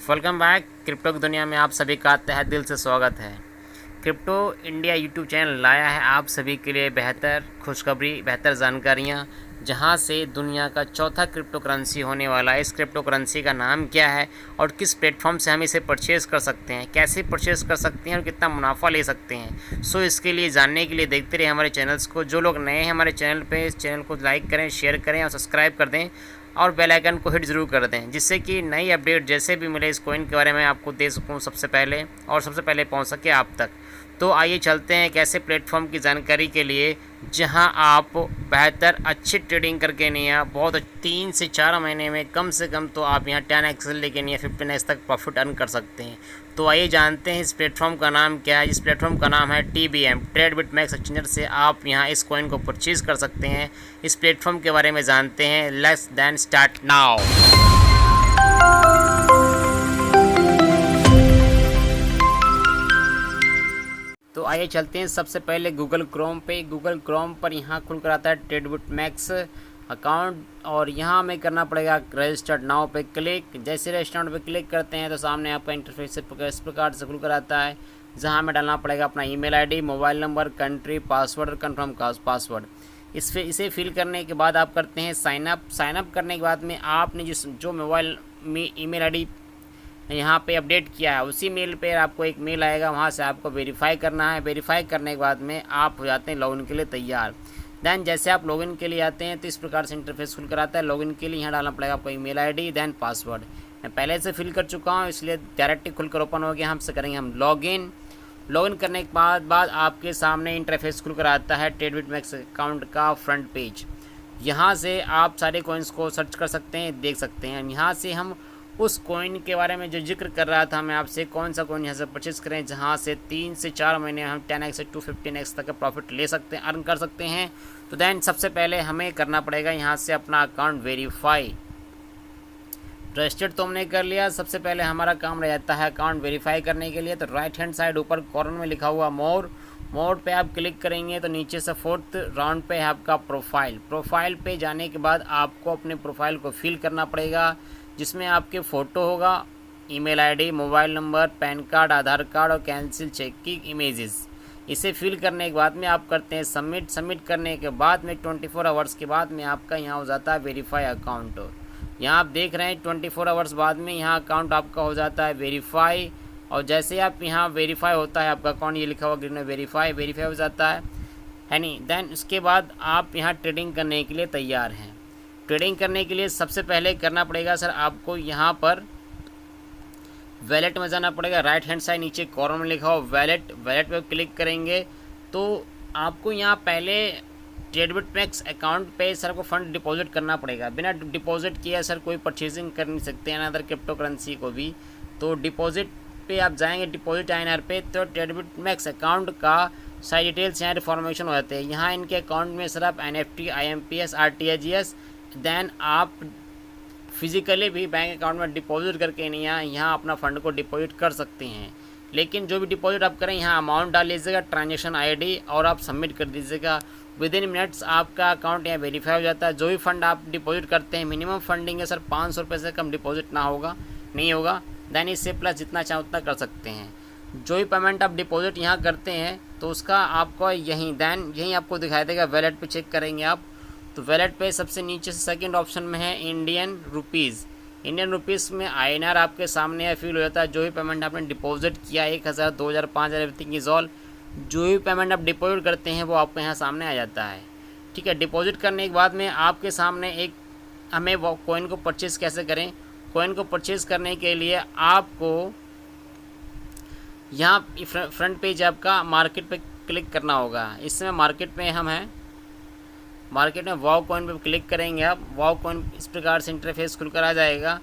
Welcome back. Crypto की दुनिया में आप सभी का तहे दिल से स्वागत है। क्रिप्टो इंडिया यूट्यूब चैनल लाया है आप सभी के लिए बेहतर खुशखबरी, बेहतर जानकारियाँ, जहां से दुनिया का चौथा क्रिप्टो करेंसी होने वाला है। इस क्रिप्टो करेंसी का नाम क्या है और किस प्लेटफॉर्म से हम इसे परचेज़ कर सकते हैं, कैसे परचेज़ कर सकते हैं और कितना मुनाफा ले सकते हैं। सो इसके लिए जानने के लिए देखते रहे हमारे चैनल्स को। जो लोग नए हैं हमारे चैनल पे, इस चैनल को लाइक करें, शेयर करें और सब्सक्राइब कर दें और बेल आइकन को हिट ज़रूर कर दें, जिससे कि नई अपडेट जैसे भी मिले इस कॉइन के बारे में आपको दे सकूं सबसे पहले और सबसे पहले पहुंच सके आप तक। तो आइए चलते हैं एक ऐसे प्लेटफॉर्म की जानकारी के लिए जहां आप बेहतर अच्छी ट्रेडिंग करके नहीं है बहुत 3 से 4 महीने में कम से कम तो आप यहां 10x लेके नहीं 15x तक प्रॉफिट अर्न कर सकते हैं। तो आइए जानते हैं इस प्लेटफॉर्म का नाम क्या है। इस प्लेटफॉर्म का नाम है TBM, ट्रेड बिटमैक्स एक्सचेंजर से आप यहां इस कॉइन को परचेज़ कर सकते हैं। इस प्लेटफॉर्म के बारे में जानते हैं। Let's then start now. तो आइए चलते हैं सबसे पहले गूगल क्रोम पे। गूगल क्रोम पर यहाँ खुल कर आता है ट्रेड बिटमैक्स अकाउंट और यहाँ हमें करना पड़ेगा रजिस्टर्ड नाउ पे क्लिक। जैसे रजिस्टर्ड पे क्लिक करते हैं तो सामने आपका इंटरफेस इस प्रकार से खुल कर आता है, जहाँ हमें डालना पड़ेगा अपना email ID, mobile number, country, password और कन्फर्म पासवर्ड। इसे फिल करने के बाद आप करते हैं साइनअप। साइनअप करने के बाद में आपने जो मोबाइल में ईमेल आईडी यहाँ पे अपडेट किया है उसी मेल पे आपको एक मेल आएगा, वहाँ से आपको वेरीफाई करना है। वेरीफाई करने के बाद में आप हो जाते हैं लॉगिन के लिए तैयार। देन जैसे आप लॉगिन के लिए आते हैं तो इस प्रकार से इंटरफेस खुल कर आता है। लॉगिन के लिए यहाँ डालना पड़ेगा आपको ईमेल आईडी देन पासवर्ड। मैं पहले से फिल कर चुका हूँ इसलिए डायरेक्ट खुलकर ओपन हो गया। हमसे करेंगे हम लॉगिन। लॉगिन करने के बाद आपके सामने इंटरफेस खुल कर आता है ट्रेड बिटमैक्स अकाउंट का फ्रंट पेज। यहाँ से आप सारे कॉइन्स को सर्च कर सकते हैं, देख सकते हैं। यहाँ से हम उस कॉइन के बारे में जो जिक्र कर रहा था मैं आपसे, कौन सा कॉइन यहाँ से परचेज़ करें जहाँ से 3 से 4 महीने हम 10x से 215x तक का प्रॉफिट ले सकते हैं, अर्न कर सकते हैं। तो देन सबसे पहले हमें करना पड़ेगा यहाँ से अपना अकाउंट वेरीफाई। रजिस्टर्ड तो हमने कर लिया। सबसे पहले हमारा काम रह जाता है अकाउंट वेरीफाई करने के लिए। तो राइट हैंड साइड ऊपर कॉर्नर में लिखा हुआ मोर पे आप क्लिक करेंगे तो नीचे से 4th राउंड पे है आपका प्रोफाइल पे जाने के बाद आपको अपने प्रोफाइल को फिल करना पड़ेगा, जिसमें आपके फ़ोटो होगा, email ID, mobile number, PAN card, Aadhaar card और कैंसिल चेक की इमेजेस। इसे फिल करने के बाद में आप करते हैं सबमिट करने के बाद में 24 आवर्स के बाद में आपका यहाँ हो जाता है वेरीफाई अकाउंट। यहाँ आप देख रहे हैं 24 आवर्स बाद में यहाँ अकाउंट आपका हो जाता है वेरीफाई। और जैसे आप यहाँ वेरीफाई होता है आपका अकाउंट, ये लिखा हुआ ग्रीन में वेरीफाई हो जाता है नहीं। देन उसके बाद आप यहाँ ट्रेडिंग करने के लिए तैयार हैं। ट्रेडिंग करने के लिए सबसे पहले करना पड़ेगा सर आपको यहाँ पर वैलेट में जाना पड़ेगा। राइट हैंड साइड नीचे कॉर्नर में लिखा हो वैलेट पे क्लिक करेंगे तो आपको यहाँ पहले ट्रेड बिटमैक्स अकाउंट पे सर को फंड डिपॉजिट करना पड़ेगा। बिना डिपॉजिट किए सर कोई परचेजिंग कर नहीं सकते हैं अदर क्रिप्टो करेंसी को भी। तो डिपॉजिट पे आप जाएंगे, डिपॉजिट आइनर पे, तो ट्रेड बिटमैक्स अकाउंट का सारी डिटेल्स यहाँ इन्फॉर्मेशन हो जाते हैं। यहाँ इनके अकाउंट में सर आप NFT, IMPS, RTGS देन आप फिज़िकली भी बैंक अकाउंट में डिपॉजिट करके नहीं यहाँ अपना फ़ंड को डिपॉजिट कर सकते हैं। लेकिन जो भी डिपॉजिट आप करें यहाँ अमाउंट डाल लीजिएगा, ट्रांजेक्शन ID और आप सबमिट कर दीजिएगा। विदिन मिनट्स आपका अकाउंट यहाँ वेरीफाई हो जाता है। जो भी फंड आप डिपॉजिट करते हैं मिनिमम फंडिंग है सर 500 रुपये से कम डिपॉजिट नहीं होगा। देन इससे प्लस जितना चाहे उतना कर सकते हैं। जो भी पेमेंट आप डिपॉजिट यहाँ करते हैं तो उसका आपको यहीं आपको दिखाई देगा। वैलेट पे चेक करेंगे आप तो वैलेट पे सबसे नीचे से सेकंड ऑप्शन में है इंडियन रुपीज़ में INR आपके सामने है, फिल हो जाता है। जो भी पेमेंट आपने डिपॉजिट किया 1000, 2000, 5000 एवरीथिंग इज ऑल, जो भी पेमेंट आप डिपॉजिट करते हैं वो आपको यहाँ सामने आ जाता है। ठीक है, डिपॉजिट करने के बाद में आपके सामने हमें वो कॉइन को परचेज़ कैसे करें। कॉइन को परचेज़ करने के लिए आपको यहाँ फ्रंट पेज आपका मार्केट पे क्लिक करना होगा। इस समय मार्केट में हम हैं। मार्केट में वाव कॉइन पे क्लिक करेंगे आप। वाव कॉइन इस प्रकार से इंटरफेस खुलकर आ जाएगा।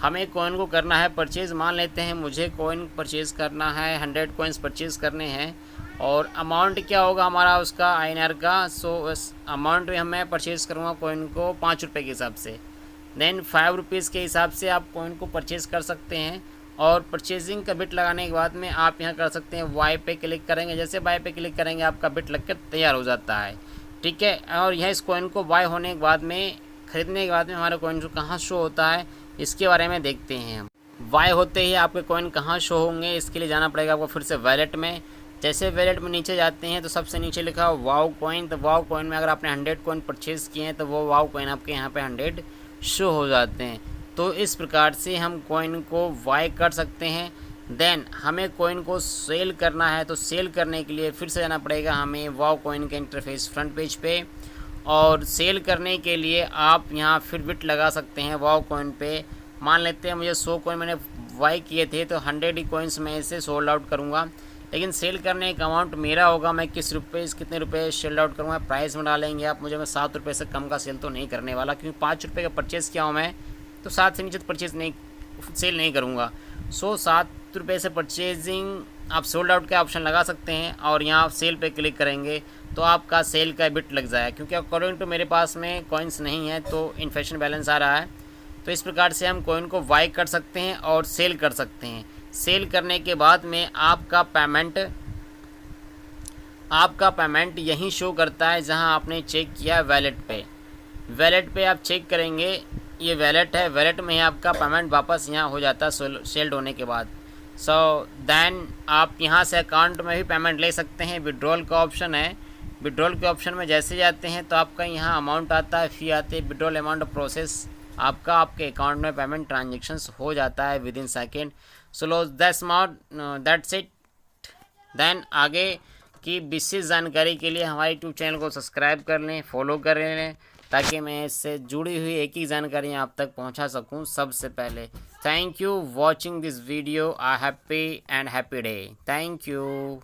हमें कॉइन को करना है परचेज़। मान लेते हैं मुझे कॉइन परचेज़ करना है, 100 कॉइन्स परचेज़ करने हैं और अमाउंट क्या होगा हमारा उसका INR का। सो इस अमाउंट में मैं परचेज़ करूँगा कॉइन को 5 रुपये के हिसाब से। देन 5 रुपीज़ के हिसाब से आप कॉइन को परचेज़ कर सकते हैं। और परचेजिंग का बिट लगाने के बाद में आप यहाँ कर सकते हैं वाई पे क्लिक करेंगे। जैसे वाई पे क्लिक करेंगे आपका बिट लगकर तैयार हो जाता है। ठीक है, और यह इस कॉइन को बाय होने के बाद में, खरीदने के बाद में हमारे कॉइन को कहाँ शो होता है इसके बारे में देखते हैं हम। वाई होते ही आपके कॉइन कहाँ शो होंगे, इसके लिए जाना पड़ेगा आपको फिर से वैलेट में। जैसे वैलेट में नीचे जाते हैं तो सबसे नीचे लिखा हो वाव कॉइन, तो वाव कॉइन में अगर आपने 100 कॉइन परचेज़ किए हैं तो वो वाव कॉइन आपके यहाँ पे 100 शो हो जाते हैं। तो इस प्रकार से हम कॉइन को वाई कर सकते हैं। देन हमें कॉइन को सेल करना है, तो सेल करने के लिए फिर से जाना पड़ेगा हमें वाव कॉइन के इंटरफेस फ्रंट पेज पे, और सेल करने के लिए आप यहाँ फिर बिट लगा सकते हैं वाव कॉइन पे। मान लेते हैं मुझे 100 कॉइन मैंने वाई किए थे, तो 100 ही कॉइन्स में इसे सोल्ड आउट करूँगा। लेकिन सेल करने का अमाउंट मेरा होगा, मैं कितने रुपए सेल आउट करूँगा प्राइस में डालेंगे आप मुझे। मैं 7 रुपये से कम का सेल तो नहीं करने वाला, क्योंकि 5 रुपये का परचेज़ किया हूँ मैं, तो 7 से नीचे तो परचेज़ नहीं, सेल नहीं करूँगा। 7 रुपये से परचेजिंग आप सोल्ड आउट का ऑप्शन लगा सकते हैं, और यहाँ सेल पे क्लिक करेंगे तो आपका सेल का बिट लग जाएगा। क्योंकि अकॉर्डिंग टू मेरे पास में कॉइन्स नहीं है, तो इन्फेक्शन बैलेंस आ रहा है। तो इस प्रकार से हम कॉइन को बाई कर सकते हैं और सेल कर सकते हैं। सेल करने के बाद में आपका पेमेंट यहीं शो करता है जहां आपने चेक किया वैलेट पे। वैलेट पे आप चेक करेंगे, ये वैलेट है, वैलेट में ही आपका पेमेंट वापस यहाँ हो जाता है सेल्ड होने के बाद। देन आप यहाँ से अकाउंट में भी पेमेंट ले सकते हैं। विड्रॉल का ऑप्शन है, विड्रॉल के ऑप्शन में जैसे जाते हैं तो आपका यहाँ अमाउंट आता है, फ़ी आती है, विड्रॉल अमाउंट प्रोसेस, आपके अकाउंट में पेमेंट ट्रांजेक्शन्स हो जाता है within second. So that's it. Then आगे की विशेष जानकारी के लिए हमारे यूट्यूब चैनल को सब्सक्राइब कर लें, फॉलो कर लें, ताकि मैं इससे जुड़ी हुई एक ही जानकारी आप तक पहुंचा सकूं सबसे पहले। Thank you watching this video. Happy day. Thank you.